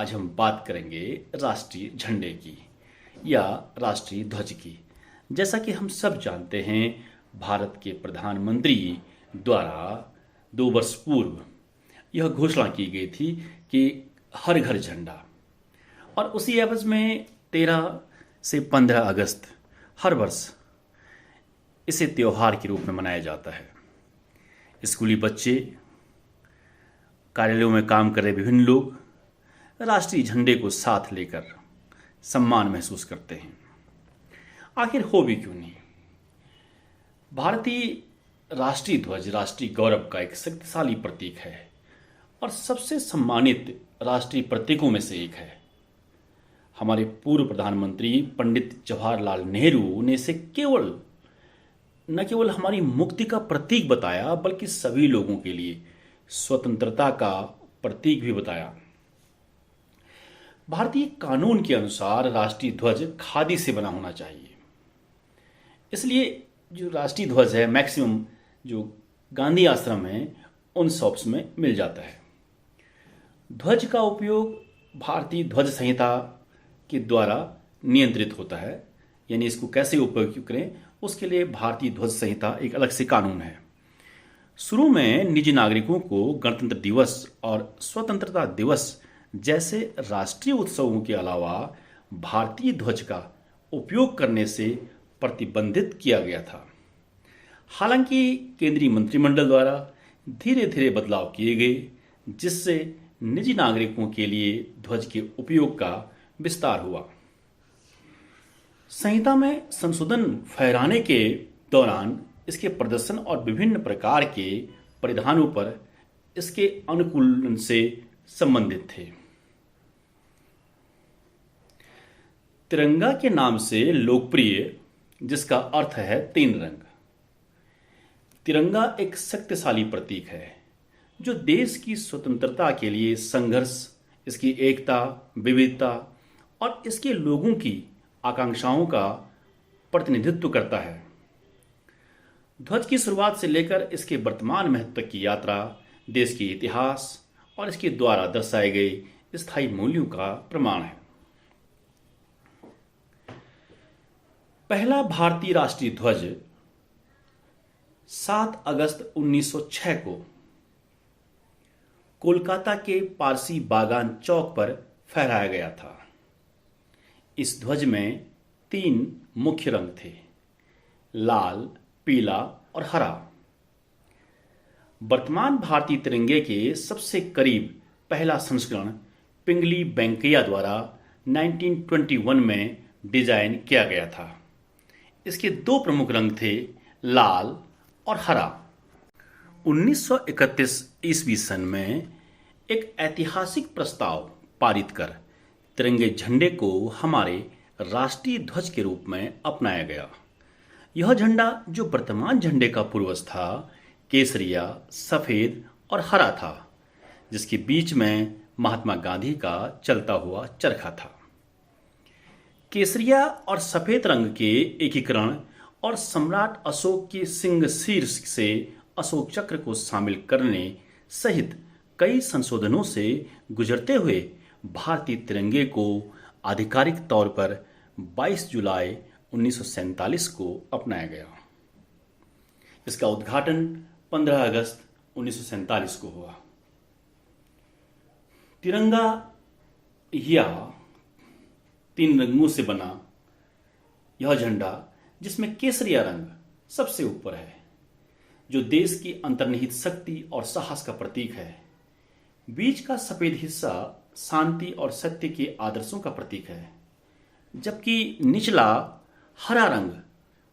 आज हम बात करेंगे राष्ट्रीय झंडे की या राष्ट्रीय ध्वज की। जैसा कि हम सब जानते हैं, भारत के प्रधानमंत्री द्वारा 2 वर्ष पूर्व यह घोषणा की गई थी कि हर घर झंडा, और उसी एवज में 13 से 15 अगस्त हर वर्ष इसे त्योहार के रूप में मनाया जाता है। स्कूली बच्चे, कार्यालयों में काम कर रहे विभिन्न लोग राष्ट्रीय झंडे को साथ लेकर सम्मान महसूस करते हैं। आखिर हो भी क्यों नहीं? भारतीय राष्ट्रीय ध्वज राष्ट्रीय गौरव का एक शक्तिशाली प्रतीक है और सबसे सम्मानित राष्ट्रीय प्रतीकों में से एक है। हमारे पूर्व प्रधानमंत्री पंडित जवाहरलाल नेहरू ने इसे न केवल हमारी मुक्ति का प्रतीक बताया, बल्कि सभी लोगों के लिए स्वतंत्रता का प्रतीक भी बताया। भारतीय कानून के अनुसार राष्ट्रीय ध्वज खादी से बना होना चाहिए। इसलिए जो राष्ट्रीय ध्वज है मैक्सिमम जो गांधी आश्रम है उन शॉप्स में मिल जाता है। ध्वज का उपयोग भारतीय ध्वज संहिता के द्वारा नियंत्रित होता है, यानी इसको कैसे उपयोग करें उसके लिए भारतीय ध्वज संहिता एक अलग से कानून है। शुरू में निजी नागरिकों को गणतंत्र दिवस और स्वतंत्रता दिवस जैसे राष्ट्रीय उत्सवों के अलावा भारतीय ध्वज का उपयोग करने से प्रतिबंधित किया गया था। हालांकि केंद्रीय मंत्रिमंडल द्वारा धीरे धीरे बदलाव किए गए, जिससे निजी नागरिकों के लिए ध्वज के उपयोग का विस्तार हुआ। संहिता में संशोधन फहराने के दौरान इसके प्रदर्शन और विभिन्न प्रकार के परिधानों पर इसके अनुकूलन से संबंधित थे। तिरंगा के नाम से लोकप्रिय, जिसका अर्थ है 3 रंग। तिरंगा एक शक्तिशाली प्रतीक है जो देश की स्वतंत्रता के लिए संघर्ष, इसकी एकता, विविधता और इसके लोगों की आकांक्षाओं का प्रतिनिधित्व करता है। ध्वज की शुरुआत से लेकर इसके वर्तमान महत्व तक की यात्रा देश के इतिहास और इसके द्वारा दर्शाए गए स्थायी मूल्यों का प्रमाण है। पहला भारतीय राष्ट्रीय ध्वज 7 अगस्त 1906 को कोलकाता के पारसी बागान चौक पर फहराया गया था। इस ध्वज में 3 मुख्य रंग थे, लाल, पीला और हरा। वर्तमान भारतीय तिरंगे के सबसे करीब पहला संस्करण पिंगली वेंकैया द्वारा 1921 में डिजाइन किया गया था। इसके 2 प्रमुख रंग थे, लाल और हरा। 1931 ईस्वी सन में एक ऐतिहासिक प्रस्ताव पारित कर तिरंगे झंडे को हमारे राष्ट्रीय ध्वज के रूप में अपनाया गया। यह झंडा जो वर्तमान झंडे का पूर्वज था, केसरिया, सफेद और हरा था, जिसके बीच में महात्मा गांधी का चलता हुआ चरखा था। केसरिया और सफेद रंग के एकीकरण और सम्राट अशोक के सिंह शीर्ष से अशोक चक्र को शामिल करने सहित कई संशोधनों से गुजरते हुए भारतीय तिरंगे को आधिकारिक तौर पर 22 जुलाई 1947 को अपनाया गया। इसका उद्घाटन 15 अगस्त 1947 को हुआ। तिरंगा या 3 रंगों से बना यह झंडा, जिसमें केसरिया रंग सबसे ऊपर है, जो देश की अंतर्निहित शक्ति और साहस का प्रतीक है। बीच का सफेद हिस्सा शांति और सत्य के आदर्शों का प्रतीक है, जबकि निचला हरा रंग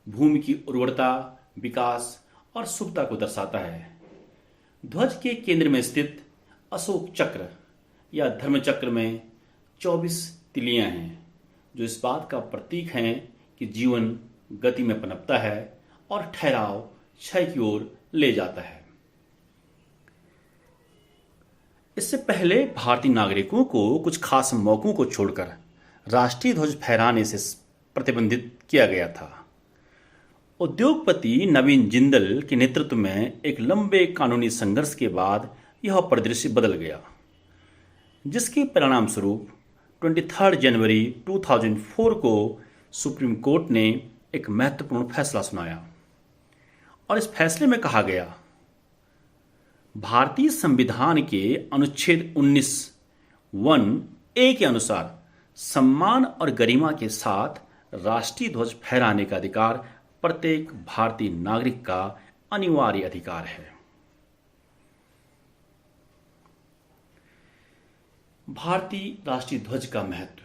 भूमि की उर्वरता, विकास और शुभता को दर्शाता है। ध्वज के केंद्र में स्थित अशोक चक्र या धर्म चक्र में 24 तिलियां हैं, जो इस बात का प्रतीक हैं कि जीवन गति में पनपता है और ठहराव क्षय की ओर ले जाता है। इससे पहले भारतीय नागरिकों को कुछ खास मौकों को छोड़कर राष्ट्रीय ध्वज फहराने से प्रतिबंधित किया गया था। उद्योगपति नवीन जिंदल के नेतृत्व में एक लंबे कानूनी संघर्ष के बाद यह परिदृश्य बदल गया। जिसके परिणाम स्वरूप 23 जनवरी 2004 को सुप्रीम कोर्ट ने एक महत्वपूर्ण फैसला सुनाया और इस फैसले में कहा गया, भारतीय संविधान के अनुच्छेद 19 1 ए के अनुसार सम्मान और गरिमा के साथ राष्ट्रीय ध्वज फहराने का अधिकार प्रत्येक भारतीय नागरिक का अनिवार्य अधिकार है। भारतीय राष्ट्रीय ध्वज का महत्व।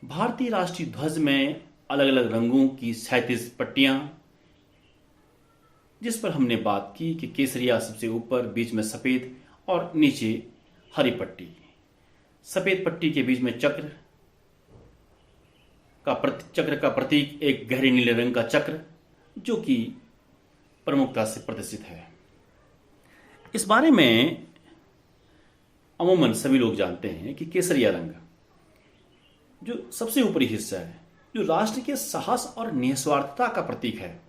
भारतीय राष्ट्रीय ध्वज में अलग अलग रंगों की 37 पट्टियां, जिस पर हमने बात की कि केसरिया सबसे ऊपर, बीच में सफेद और नीचे हरी पट्टी। सफेद पट्टी के बीच में चक्र का प्रतीक एक गहरे नीले रंग का चक्र, जो कि प्रमुखता से प्रदर्शित है। इस बारे में अमूमन सभी लोग जानते हैं कि केसरिया रंग, जो सबसे ऊपरी हिस्सा है, जो राष्ट्र के साहस और निस्वार्थता का प्रतीक है।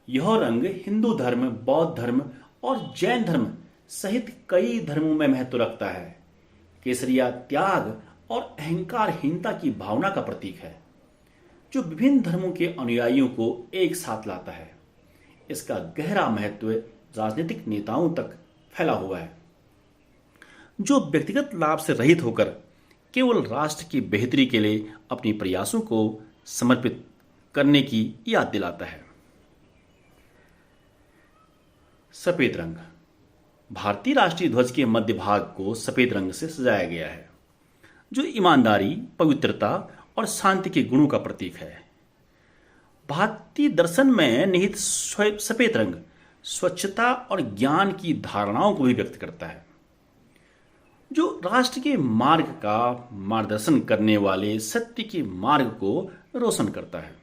यह रंग हिंदू धर्म, बौद्ध धर्म और जैन धर्म सहित कई धर्मों में महत्व रखता है। केसरिया त्याग और अहंकारहीनता की भावना का प्रतीक है, जो विभिन्न धर्मों के अनुयायियों को एक साथ लाता है। इसका गहरा महत्व राजनीतिक नेताओं तक फैला हुआ है, जो व्यक्तिगत लाभ से रहित होकर केवल राष्ट्र की बेहतरी के लिए अपने प्रयासों को समर्पित करने की याद दिलाता है। सफेद रंग। भारतीय राष्ट्रीय ध्वज के मध्य भाग को सफेद रंग से सजाया गया है, जो ईमानदारी, पवित्रता और शांति के गुणों का प्रतीक है। भारतीय दर्शन में निहित सफेद रंग स्वच्छता और ज्ञान की धारणाओं को भी व्यक्त करता है, जो राष्ट्र के मार्ग का मार्गदर्शन करने वाले सत्य के मार्ग को रोशन करता है।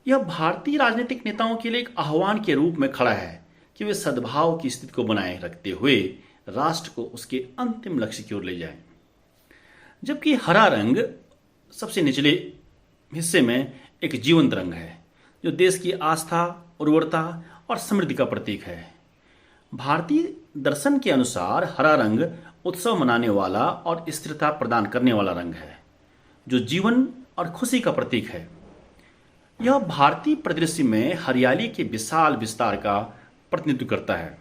यह भारतीय राजनीतिक नेताओं के लिए एक आह्वान के रूप में खड़ा है कि वे सद्भाव की स्थिति को बनाए रखते हुए राष्ट्र को उसके अंतिम लक्ष्य की ओर ले जाएं। जबकि हरा रंग सबसे निचले हिस्से में एक जीवंत रंग है, जो देश की आस्था, उर्वरता और समृद्धि का प्रतीक है। भारतीय दर्शन के अनुसार हरा रंग उत्सव मनाने वाला और स्थिरता प्रदान करने वाला रंग है, जो जीवन और खुशी का प्रतीक है। यह भारतीय परिदृश्य में हरियाली के विशाल विस्तार का प्रतिनिधित्व करता है।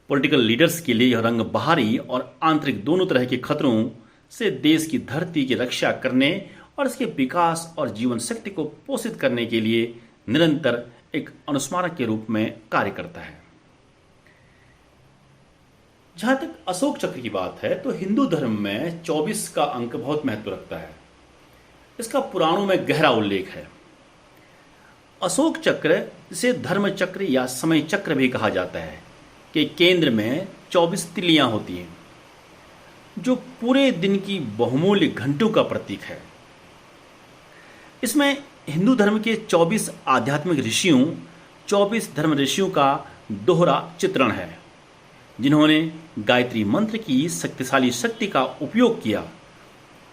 पॉलिटिकल लीडर्स के लिए यह रंग बाहरी और आंतरिक दोनों तरह के खतरों से देश की धरती की रक्षा करने और इसके विकास और जीवन शक्ति को पोषित करने के लिए निरंतर एक अनुस्मारक के रूप में कार्य करता है। जहां तक अशोक चक्र की बात है, तो हिंदू धर्म में 24 का अंक बहुत महत्व रखता है। इसका पुराणों में गहरा उल्लेख है। अशोक चक्र, जिसे धर्म चक्र या समय चक्र भी कहा जाता है, के केंद्र में 24 तिलियां होती हैं, जो पूरे दिन की बहुमूल्य घंटों का प्रतीक है। इसमें हिंदू धर्म के 24 आध्यात्मिक ऋषियों, 24 धर्म ऋषियों का दोहरा चित्रण है, जिन्होंने गायत्री मंत्र की शक्तिशाली शक्ति का उपयोग किया,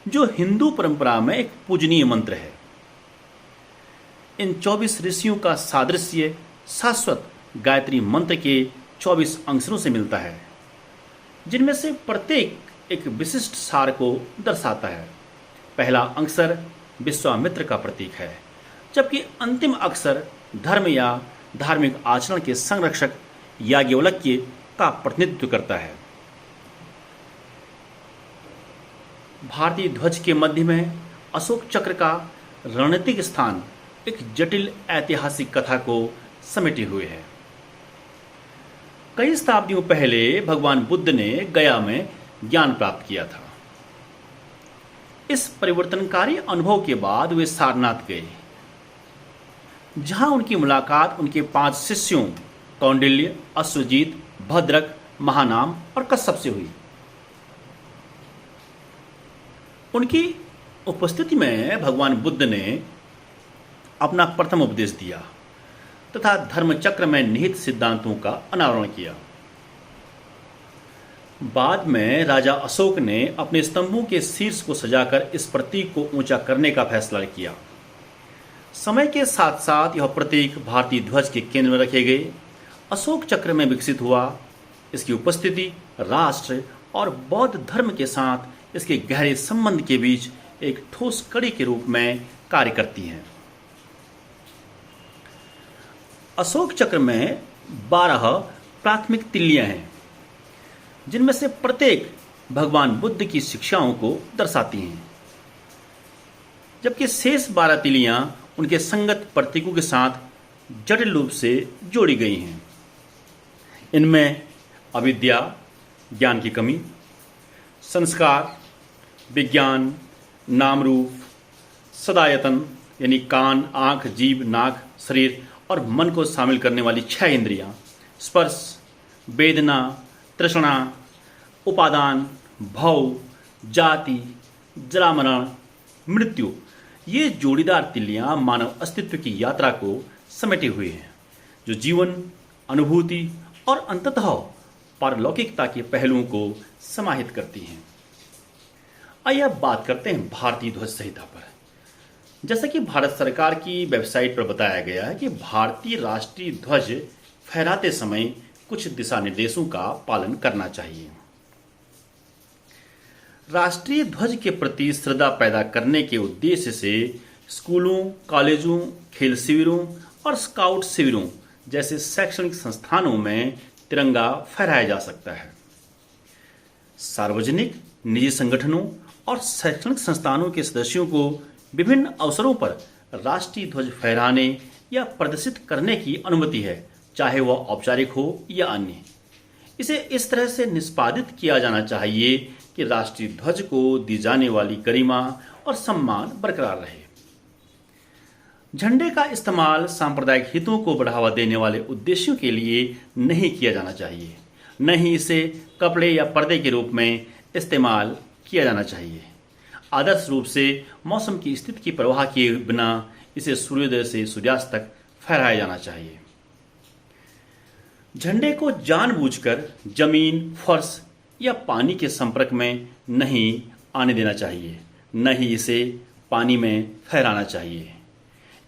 जो हिंदू परंपरा में एक पूजनीय मंत्र है। इन 24 ऋषियों का सादृश्य शाश्वत गायत्री मंत्र के 24 अंशों से मिलता है, जिनमें से प्रत्येक एक विशिष्ट सार को दर्शाता है। पहला अक्षर विश्वामित्र का प्रतीक है, जबकि अंतिम अक्षर धर्म या धार्मिक आचरण के संरक्षक याज्ञवल्क्य का प्रतिनिधित्व करता है। भारतीय ध्वज के मध्य में अशोक चक्र का रणनीतिक स्थान एक जटिल ऐतिहासिक कथा को समेटे हुए है। कई शताब्दियों पहले भगवान बुद्ध ने गया में ज्ञान प्राप्त किया था। इस परिवर्तनकारी अनुभव के बाद वे सारनाथ गए, जहां उनकी मुलाकात उनके 5 शिष्यों कौंडिल्य, अश्वजीत, भद्रक, महानाम और कश्यप से हुई। उनकी उपस्थिति में भगवान बुद्ध ने अपना प्रथम उपदेश दिया तथा धर्मचक्र में निहित सिद्धांतों का अनावरण किया। बाद में राजा अशोक ने अपने स्तंभों के शीर्ष को सजाकर इस प्रतीक को ऊंचा करने का फैसला किया। समय के साथ साथ यह प्रतीक भारतीय ध्वज के केंद्र में रखे गए अशोक चक्र में विकसित हुआ इसकी उपस्थिति राष्ट्र और बौद्ध धर्म के साथ इसके गहरे संबंध के बीच एक ठोस कड़ी के रूप में कार्य करती हैं। अशोक चक्र में 12 प्राथमिक तिल्लियां हैं, जिनमें से प्रत्येक भगवान बुद्ध की शिक्षाओं को दर्शाती हैं, जबकि शेष 12 तिल्लियां उनके संगत प्रतीकों के साथ जटिल रूप से जोड़ी गई हैं। इनमें अविद्या, ज्ञान की कमी, संस्कार, विज्ञान, नाम रूप, सदायतन यानी कान, आंख, जीभ, नाक, शरीर और मन को शामिल करने वाली 6 इंद्रियां, स्पर्श, वेदना, तृष्णा, उपादान, भव, जाति, जरामरण, मृत्यु, ये जोड़ीदार तिल्लियां मानव अस्तित्व की यात्रा को समेटे हुए हैं, जो जीवन, अनुभूति और अंततः पारलौकिकता के पहलुओं को समाहित करती हैं। आइए अब बात करते हैं भारतीय ध्वज संहिता पर। जैसा कि भारत सरकार की वेबसाइट पर बताया गया है कि भारतीय राष्ट्रीय ध्वज फहराते समय कुछ दिशा निर्देशों का पालन करना चाहिए। राष्ट्रीय ध्वज के प्रति श्रद्धा पैदा करने के उद्देश्य से स्कूलों, कॉलेजों, खेल शिविरों और स्काउट शिविरों जैसे शैक्षणिक संस्थानों में तिरंगा फहराया जा सकता है। सार्वजनिक, निजी संगठनों और शैक्षणिक संस्थानों के सदस्यों को विभिन्न अवसरों पर राष्ट्रीय ध्वज फहराने या प्रदर्शित करने की अनुमति है, चाहे वह औपचारिक हो या अन्य। इसे इस तरह से निष्पादित किया जाना चाहिए कि राष्ट्रीय ध्वज को दी जाने वाली गरिमा और सम्मान बरकरार रहे। झंडे का इस्तेमाल सांप्रदायिक हितों को बढ़ावा देने वाले उद्देश्यों के लिए नहीं किया जाना चाहिए, न ही इसे कपड़े या पर्दे के रूप में इस्तेमाल किया जाना चाहिए। आदर्श रूप से मौसम की स्थिति की परवाह किए बिना इसे सूर्योदय से सूर्यास्त तक फहराया जाना चाहिए। झंडे को जानबूझकर जमीन, फर्श या पानी के संपर्क में नहीं आने देना चाहिए, न ही इसे पानी में फहराना चाहिए।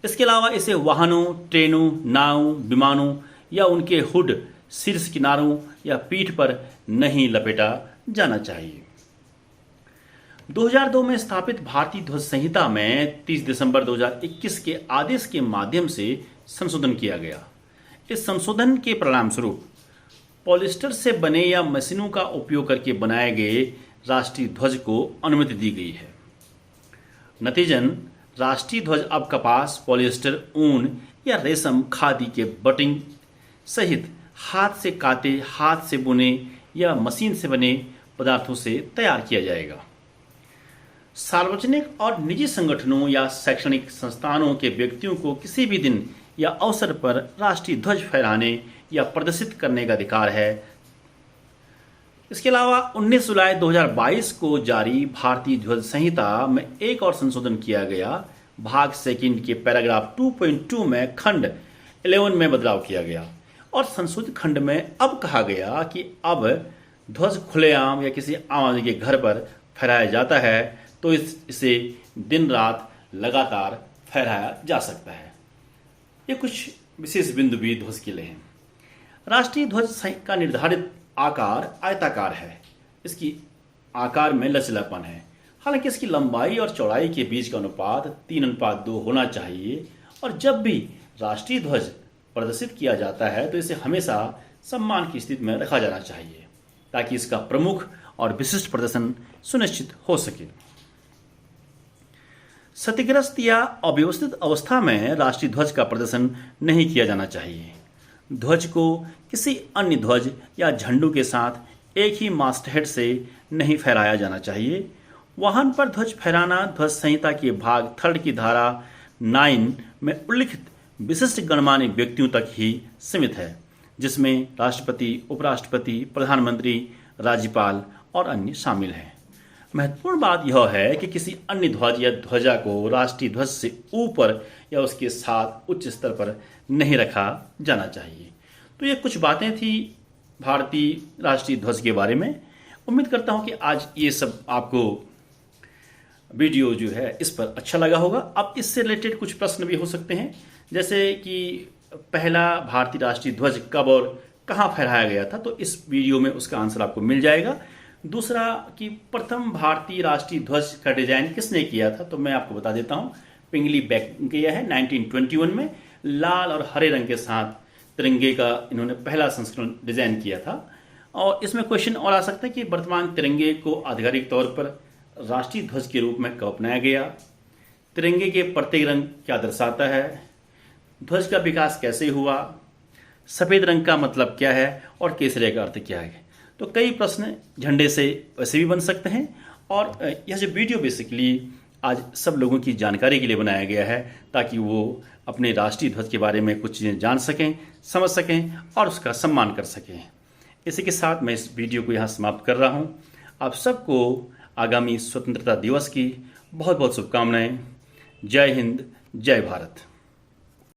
इसके अलावा इसे वाहनों, ट्रेनों, नाव, विमानों या उनके हुड, शीर्ष किनारों या पीठ पर नहीं लपेटा जाना चाहिए। 2002 में स्थापित भारतीय ध्वज संहिता में 30 दिसंबर 2021 के आदेश के माध्यम से संशोधन किया गया। इस संशोधन के परिणाम स्वरूप पॉलिस्टर से बने या मशीनों का उपयोग करके बनाए गए राष्ट्रीय ध्वज को अनुमति दी गई है। नतीजन राष्ट्रीय ध्वज अब कपास, पॉलिएस्टर, ऊन या रेशम, खादी के बटिंग सहित हाथ से काते, हाथ से बुने या मशीन से बने पदार्थों से तैयार किया जाएगा। सार्वजनिक और निजी संगठनों या शैक्षणिक संस्थानों के व्यक्तियों को किसी भी दिन या अवसर पर राष्ट्रीय ध्वज फहराने या प्रदर्शित करने का अधिकार है। इसके अलावा 19 जुलाई 2022 को जारी भारतीय ध्वज संहिता में एक और संशोधन किया गया। भाग सेकंड के पैराग्राफ 2.2 में खंड 11 में बदलाव किया गया और संशोधित खंड में अब कहा गया कि अब ध्वज खुलेआम या किसी आम आदमी के घर पर फहराया जाता है तो इसे दिन रात लगातार फहराया जा सकता है। ये कुछ विशेष बिंदु भी ध्वज के लिए हैं। राष्ट्रीय ध्वज का निर्धारित आकार आयताकार है। इसकी आकार में लचीलापन है। हालांकि इसकी लंबाई और चौड़ाई के बीच का अनुपात 3:2 होना चाहिए और जब भी राष्ट्रीय ध्वज प्रदर्शित किया जाता है तो इसे हमेशा सम्मान की स्थिति में रखा जाना चाहिए ताकि इसका प्रमुख और विशिष्ट प्रदर्शन सुनिश्चित हो सके। क्षतिग्रस्त या अव्यवस्थित अवस्था में राष्ट्रीय ध्वज का प्रदर्शन नहीं किया जाना चाहिए। ध्वज को किसी अन्य ध्वज या झंडों के साथ एक ही मास्टहेड से नहीं फहराया जाना चाहिए। वाहन पर ध्वज फहराना ध्वज संहिता के भाग 3 की धारा 9 में उल्लिखित विशिष्ट गणमान्य व्यक्तियों तक ही सीमित है, जिसमें राष्ट्रपति, उपराष्ट्रपति, प्रधानमंत्री, राज्यपाल और अन्य शामिल हैं। महत्वपूर्ण बात यह है कि किसी अन्य ध्वज या ध्वजा को राष्ट्रीय ध्वज से ऊपर या उसके साथ उच्च स्तर पर नहीं रखा जाना चाहिए। तो ये कुछ बातें थी भारतीय राष्ट्रीय ध्वज के बारे में। उम्मीद करता हूं कि आज ये सब आपको वीडियो जो है इस पर अच्छा लगा होगा। अब इससे रिलेटेड कुछ प्रश्न भी हो सकते हैं, जैसे कि पहला भारतीय राष्ट्रीय ध्वज कब और कहाँ फहराया गया था, तो इस वीडियो में उसका आंसर आपको मिल जाएगा। दूसरा कि प्रथम भारतीय राष्ट्रीय ध्वज का डिजाइन किसने किया था, तो मैं आपको बता देता हूँ, पिंगली किया है 1921 में। लाल और हरे रंग के साथ तिरंगे का इन्होंने पहला संस्करण डिजाइन किया था। और इसमें क्वेश्चन और आ सकता है कि वर्तमान तिरंगे को आधिकारिक तौर पर राष्ट्रीय ध्वज के रूप में कब अपनाया गया, तिरंगे के प्रत्येक रंग क्या दर्शाता है, ध्वज का विकास कैसे हुआ, सफेद रंग का मतलब क्या है और केसरिया का अर्थ क्या है। तो कई प्रश्न झंडे से वैसे भी बन सकते हैं। और यह जो वीडियो बेसिकली आज सब लोगों की जानकारी के लिए बनाया गया है, ताकि वो अपने राष्ट्रीय ध्वज के बारे में कुछ चीज़ें जान सकें, समझ सकें और उसका सम्मान कर सकें। इसी के साथ मैं इस वीडियो को यहाँ समाप्त कर रहा हूँ। आप सबको आगामी स्वतंत्रता दिवस की बहुत बहुत शुभकामनाएं। जय हिंद, जय भारत।